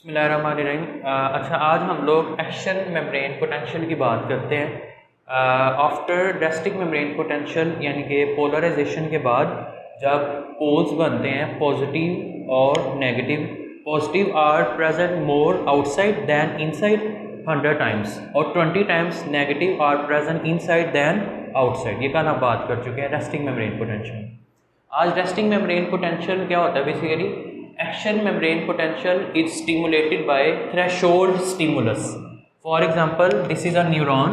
बिस्मिल्लाहिर्रहमानिर्रहीम। अच्छा, आज हम लोग एक्शन मेम्ब्रेन पोटेंशियल की बात करते हैं। आफ्टर रेस्टिंग मेम्ब्रेन पोटेंशियल यानी कि पोलराइजेशन के बाद जब पोल्स बनते हैं पॉजिटिव और negative, positive are present more outside than inside 100 times और 20 times negative are present inside than outside. ये कल हम बात कर चुके हैं रेस्टिंग मेम्ब्रेन पोटेंशियल। आज रेस्टिंग मेम्ब्रेन पोटेंशियल क्या होता है? Basically action membrane potential is stimulated by threshold stimulus. For example this is a neuron.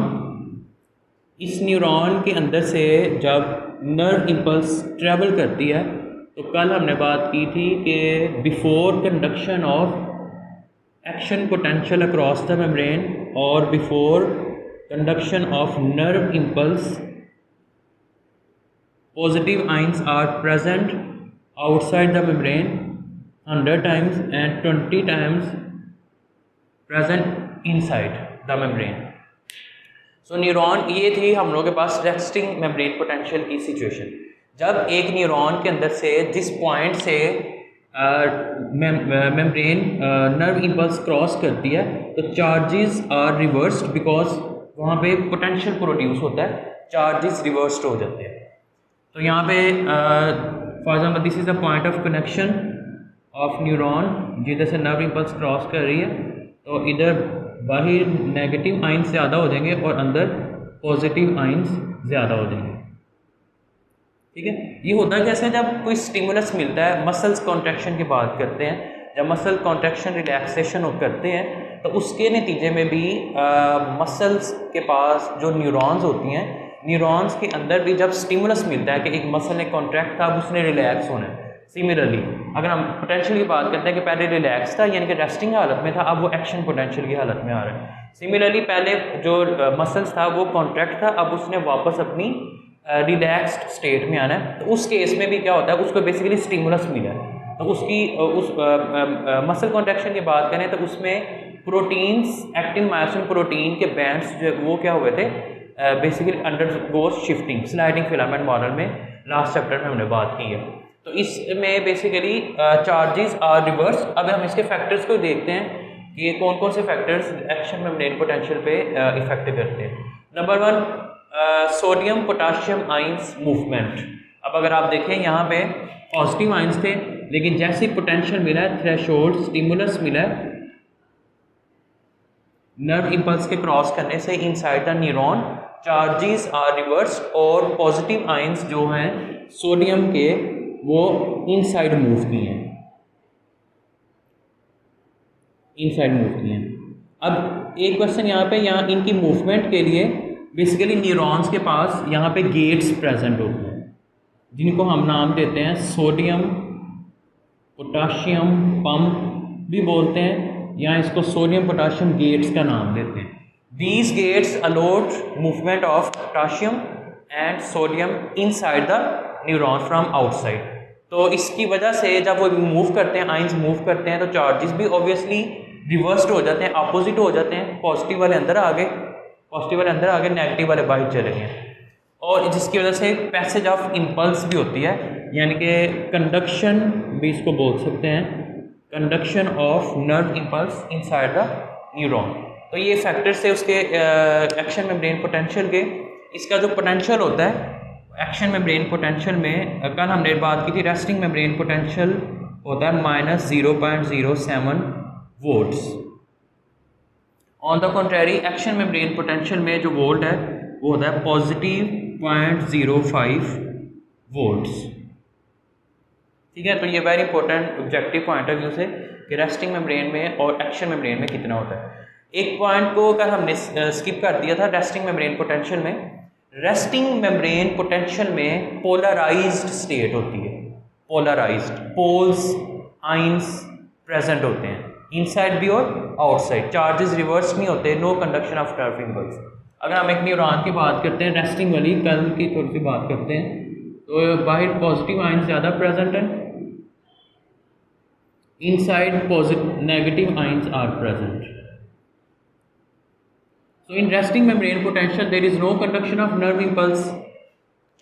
इस न्यूरॉन के अंदर से जब नर्व इम्पल्स ट्रेवल करती है तो कल हमने बात की थी कि before conduction of action potential across the membrane और before conduction of nerve impulse positive ions are present outside the membrane 100 times and 20 times present inside the membrane. So neuron, ये थी हम लोगों के पास रेस्टिंग मेम्ब्रेन पोटेंशियल की situation. जब एक neuron के अंदर से जिस पॉइंट से मेम्ब्रेन नर्व इम्पल्स क्रॉस करती है तो चार्जेस आर रिवर्स्ड बिकॉज वहाँ पे पोटेंशियल प्रोड्यूस होता है, चार्जेस रिवर्स्ड हो जाते हैं। तो यहाँ पे for example this is the point of connection of neuron, जिधर से नर्व इम्पल्स क्रॉस कर रही है तो इधर बाहर नेगेटिव आइंस ज़्यादा हो जाएंगे और अंदर पॉजिटिव आइंस ज़्यादा हो जाएंगे। ठीक है, ये होता कैसे? जब कोई स्टिमुलस मिलता है, मसल्स कॉन्ट्रैक्शन की बात करते हैं, जब मसल कॉन्ट्रैक्शन रिलैक्सेशन करते हैं तो उसके नतीजे में भी मसल्स के पास जो न्यूरॉन्स होती हैं, न्यूरॉन्स के अंदर भी जब स्टिमुलस मिलता है कि एक मसल ने कॉन्ट्रैक्ट था, अब उसने रिलैक्स होना है। सिमिलरली अगर हम पोटेंशियल की बात करते हैं कि पहले रिलैक्स था यानी कि रेस्टिंग हालत में था, अब वो एक्शन पोटेंशियल की हालत में आ रहा है। सिमिलरली पहले जो मसल्स था वो कॉन्ट्रैक्ट था, अब उसने वापस अपनी रिलैक्स्ड स्टेट में आना है। तो उस केस में भी क्या होता है, उसको बेसिकली स्टिमुलस मिला है तो उसकी उस मसल कॉन्ट्रैक्शन की बात करें तो उसमें प्रोटीन्स, एक्टिन मायोसिन प्रोटीन के बैंड्स जो वो क्या हुए थे, basically under goes shifting sliding filament model में लास्ट चैप्टर में हमने बात की है। तो इसमें बेसिकली चार्जेस आर रिवर्स। अब हम इसके फैक्टर्स को देखते हैं कि ये कौन कौन से फैक्टर्स एक्शन मेम्ब्रेन पोटेंशियल पे इफेक्ट करते हैं। Number 1, sodium potassium ions movement. अब अगर आप देखें यहाँ पे पॉजिटिव आइंस थे, लेकिन जैसे पोटेंशियल मिला है, थ्रेशोल्ड स्टिमुलस मिला है नर्व इम्पल्स के क्रॉस करने से inside the neuron, charges are reverse और पॉजिटिव आइंस जो हैं सोडियम के वो इनसाइड मूव किए हैं, इनसाइड मूव किए हैं। अब एक क्वेश्चन यहाँ पे, यहाँ इनकी मूवमेंट के लिए बेसिकली न्यूरॉन्स के पास यहाँ पे गेट्स प्रेजेंट होते हैं जिनको हम नाम देते हैं सोडियम पोटाशियम पंप भी बोलते हैं, या इसको सोडियम पोटाशियम गेट्स का नाम देते हैं। These gates a lot movement of potassium and sodium inside the neuron from outside. तो इसकी वजह से जब वो मूव करते हैं, आइंस मूव करते हैं, तो चार्जेस भी ऑब्वियसली रिवर्स्ड हो जाते हैं, अपोजिट हो जाते हैं। पॉजिटिव वाले अंदर आ गए, पॉजिटिव वाले अंदर आ गए, नेगेटिव वाले बाहर चले गए, और जिसकी वजह से पैसेज ऑफ इम्पल्स भी होती है, यानी कि कंडक्शन भी इसको बोल सकते हैं, conduction of nerve impulse inside the neuron. तो ये फैक्टर्स थे उसके एक्शन मेम्ब्रेन पोटेंशियल के। इसका जो पोटेंशियल होता है एक्शन मेम्ब्रेन पोटेंशियल में, कल हमने बात की थी, रेस्टिंग मेम्ब्रेन पोटेंशियल होता है -0.07 volts. On the contrary action membrane potential में जो वोल्ट है वो होता है +0.05 वोल्ट्स। ठीक है, तो ये very important objective point of view से कि रेस्टिंग मेम्ब्रेन में और एक्शन मेम्ब्रेन में कितना होता है। एक पॉइंट को अगर हमने स्किप कर दिया था रेस्टिंग मेम्ब्रेन पोटेंशियल में, रेस्टिंग मेम्ब्रेन पोटेंशियल में पोलराइज्ड स्टेट होती है। पोलराइज्ड, पोल्स आइंस प्रेजेंट होते हैं इनसाइड भी और आउटसाइड, चार्जेस रिवर्स नहीं होते, no conduction of nerve impulse. अगर हम एक न्यूरॉन की बात करते हैं, रेस्टिंग वाली कल की थोड़ी सी बात करते हैं, तो बाहर पॉजिटिव आइंस ज़्यादा प्रेजेंट है, inside positive negative ions are present. So in resting membrane potential there is no conduction of nerve impulse,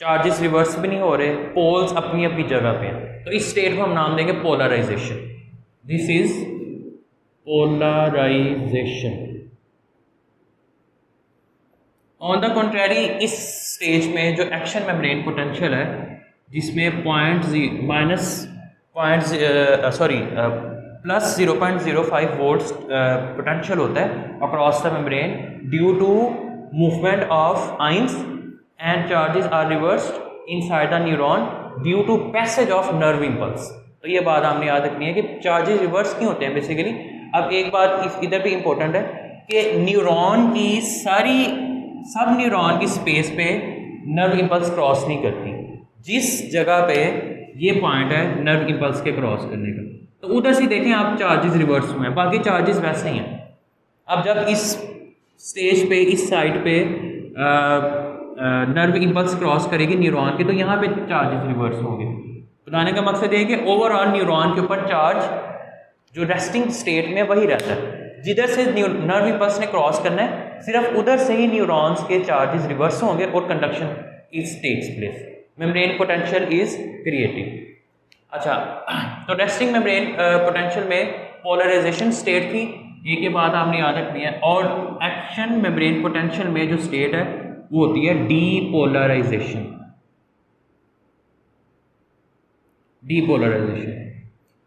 charges reverse भी नहीं हो रहे, पोल्स अपनी अपनी जगह पे हैं, तो इस स्टेट को हम नाम देंगे polarization. This is polarization. On the contrary, इस स्टेज में जो एक्शन मेम्ब्रेन पोटेंशियल है जिसमें प्लस 0.05 वोल्ट्स पोटेंशियल होता है across the membrane due to movement of ions and charges are reversed inside the neuron due to passage of nerve impulse. तो ये बात आपने याद रखनी है कि चार्जेस रिवर्स क्यों होते हैं बेसिकली। अब एक बात इधर भी इंपॉर्टेंट है कि न्यूरॉन की सब न्यूरॉन की स्पेस पे नर्व इम्पल्स क्रॉस नहीं करती। जिस जगह पे ये पॉइंट है नर्व इम्पल्स के क्रॉस करने का, तो उधर से देखें आप चार्जेस रिवर्स हुए हैं, बाकी चार्जेस वैसे ही हैं। अब जब इस स्टेज पे इस साइड पे नर्व इम्पल्स क्रॉस करेगी न्यूरॉन के, तो यहाँ पे चार्जेस रिवर्स होंगे। बताने का मकसद ये है कि ओवरऑल न्यूरॉन के ऊपर चार्ज जो रेस्टिंग स्टेट में वही रहता है। जिधर से नर्व इम्पल्स ने क्रॉस करना है सिर्फ उधर से ही न्यूरॉन्स के चार्जेस रिवर्स होंगे और conduction is takes place, membrane potential is created. अच्छा, तो रेस्टिंग मेम्ब्रेन पोटेंशियल में पोलराइजेशन स्टेट थी, एक ये बात आपने याद रखनी है। और एक्शन मेम्ब्रेन पोटेंशियल में जो स्टेट है वो होती है डीपोलराइजेशन।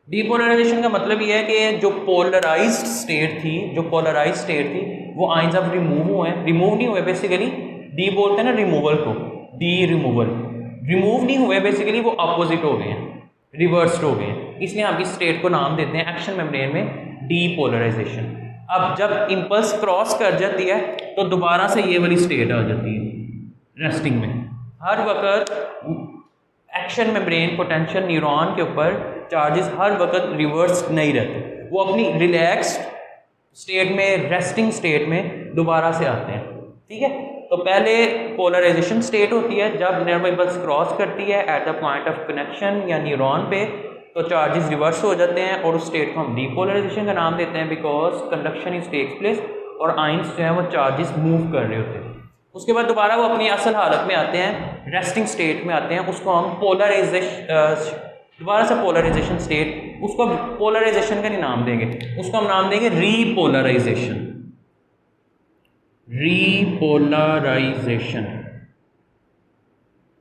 डीपोलराइजेशन का मतलब ये है कि जो पोलराइज्ड स्टेट थी वो आइंस अब रिमूव नहीं हुए बेसिकली। डी बोलते हैं ना रिमूवल को, रिमूव नहीं हुए बेसिकली, वो अपोजिट हो गए हैं, रिवर्स्ड हो गए हैं। इसलिए हम इस स्टेट को नाम देते हैं एक्शन मेम्ब्रेन में डीपोलराइजेशन। अब जब इम्पल्स क्रॉस कर जाती है तो दोबारा से ये वाली स्टेट आ जाती है रेस्टिंग में। हर वक्त एक्शन मेम्ब्रेन पोटेंशियल न्यूरॉन के ऊपर चार्जेस हर वक्त रिवर्स नहीं रहते, वो अपनी रिलैक्स्ड स्टेट में, रेस्टिंग स्टेट में दोबारा से आते हैं। ठीक है, तो पहले पोलराइजेशन स्टेट होती है जब नर्व इम्पल्स क्रॉस करती है at the point of connection या न्यूरॉन पे, तो चार्जेस रिवर्स हो जाते हैं और उस स्टेट को हम डीपोलराइजेशन का नाम देते हैं because conduction is takes place और आइंस जो है वो चार्जेस मूव कर रहे होते हैं। उसके बाद दोबारा वो अपनी असल हालत में आते हैं, रेस्टिंग स्टेट में आते हैं, उसको हम दोबारा से पोलराइजेशन स्टेट, उसको पोलराइजेशन का नहीं नाम देंगे, उसको हम नाम देंगे रीपोलराइजेशन।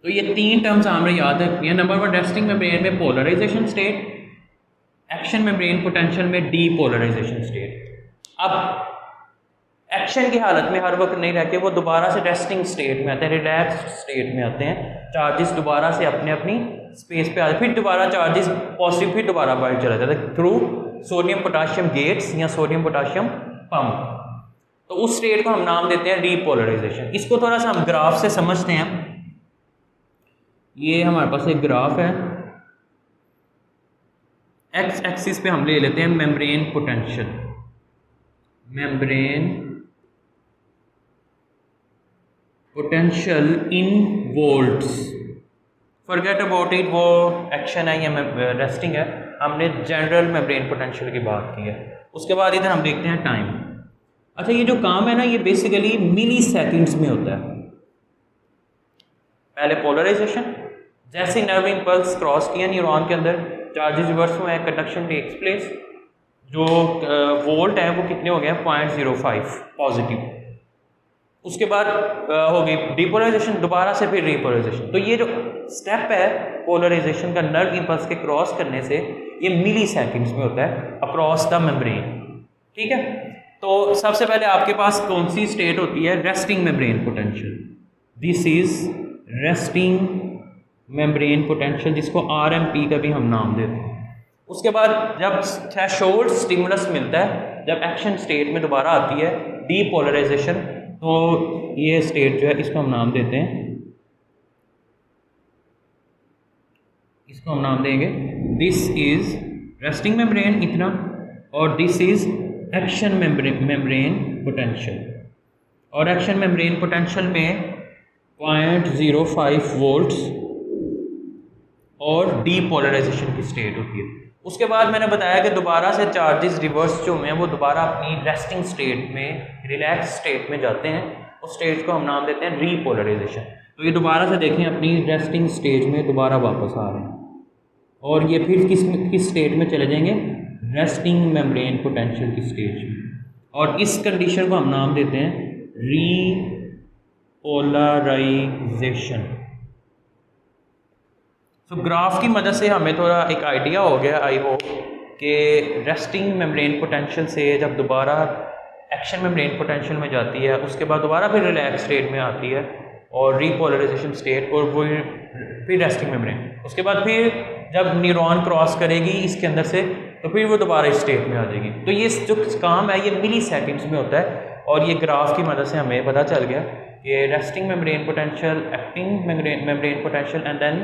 तो ये तीन टर्म्स हमें याद रखनी है। नंबर 1 रेस्टिंग मेम्ब्रेन में polarization state, action membrane potential में डीपोलराइजेशन स्टेट। अब एक्शन की हालत में हर वक्त नहीं रहते, वो दोबारा से रेस्टिंग स्टेट में आते हैं, रिलैक्स्ड स्टेट में आते हैं, चार्जेस दोबारा से अपनी स्पेस पे आते, फिर दोबारा चार्जेस पॉजिटिव फिर दोबारा बाहर चला जाता है थ्रू सोडियम पोटाशियम गेट्स या सोडियम पोटाशियम पंप। तो उस स्टेट को हम नाम देते हैं रीपोलराइजेशन। इसको थोड़ा सा हम ग्राफ से समझते हैं। ये हमारे पास एक ग्राफ है, एक्स एक्सिस पे हम ले लेते हैं membrane potential, potential in volts. Forget about it, वो एक्शन है या रेस्टिंग है, हमने जनरल मेम्ब्रेन पोटेंशियल की बात की है। उसके बाद इधर हम देखते हैं टाइम। अच्छा, ये जो काम है ना ये बेसिकली मिली सेकेंड्स में होता है। पहले पोलराइजेशन, जैसे नर्व इम्पल्स क्रॉस किया न्यूरॉन के अंदर, चार्जेस रिवर्स हुए हैं, कंडक्शन टेक्स प्लेस, जो वोल्ट है वो कितने हो गए 0.05 पॉजिटिव। उसके बाद हो गई डीपोलराइजेशन, दोबारा से फिर रीपोलराइजेशन। तो ये जो स्टेप है पोलराइजेशन का नर्व इम्पल्स के क्रॉस करने से, ये मिली सेकेंड्स में होता है अक्रॉस द मेम्ब्रेन। ठीक है, तो सबसे पहले आपके पास कौन सी स्टेट होती है, resting membrane potential. This is resting membrane potential, जिसको RMP का भी हम नाम देते हैं। उसके बाद जब थ्रेशोल्ड स्टिमुलस मिलता है, जब एक्शन स्टेट में दोबारा आती है डीपोलराइजेशन, तो ये स्टेट जो है इसको हम नाम देते हैं, इसको हम नाम देंगे दिस इज रेस्टिंग मेम्ब्रेन इतना, और this is action membrane potential. और एक्शन मेम्ब्रेन पोटेंशियल में 0.05 वोल्ट्स और डीपोलराइजेशन की स्टेट होती है। उसके बाद मैंने बताया कि दोबारा से चार्जेस रिवर्स जो हैं वो दोबारा अपनी रेस्टिंग स्टेट में, रिलैक्स स्टेट में जाते हैं, उस स्टेट को हम नाम देते हैं रीपोलराइजेशन। तो ये दोबारा से देखें अपनी रेस्टिंग स्टेज में दोबारा वापस आ रहे हैं, और ये फिर किस स्टेट में चले जाएंगे, रेस्टिंग मेम्ब्रेन पोटेंशियल की स्टेज में, और इस कंडीशन को हम नाम देते हैं रीपोलराइजेशन। तो ग्राफ की मदद से हमें थोड़ा एक आइडिया हो गया आई होप कि रेस्टिंग मेम्ब्रेन पोटेंशियल से जब दोबारा एक्शन मेम्ब्रेन पोटेंशियल में जाती है, उसके बाद दोबारा फिर रिलैक्स स्टेट में आती है और रीपोलराइजेशन स्टेट, और वो फिर रेस्टिंग मेम्ब्रेन, उसके बाद फिर जब न्यूरॉन क्रॉस करेगी इसके अंदर से तो फिर वो दोबारा इस स्टेट में आ जाएगी। तो ये जो काम है ये मिली सेकेंड्स में होता है, और ये ग्राफ की मदद से हमें पता चल गया कि resting membrane potential, acting membrane potential and then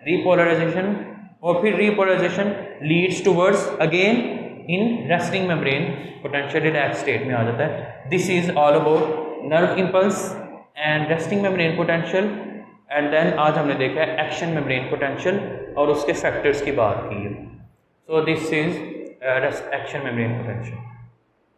repolarization, और फिर repolarization leads towards again in resting membrane potential relax state में आ जाता है। This is all about nerve impulse and resting membrane potential, and then आज हमने देखा है एक्शन मेम्ब्रेन पोटेंशियल और उसके फैक्टर्स की बात की है। So this is action membrane potential.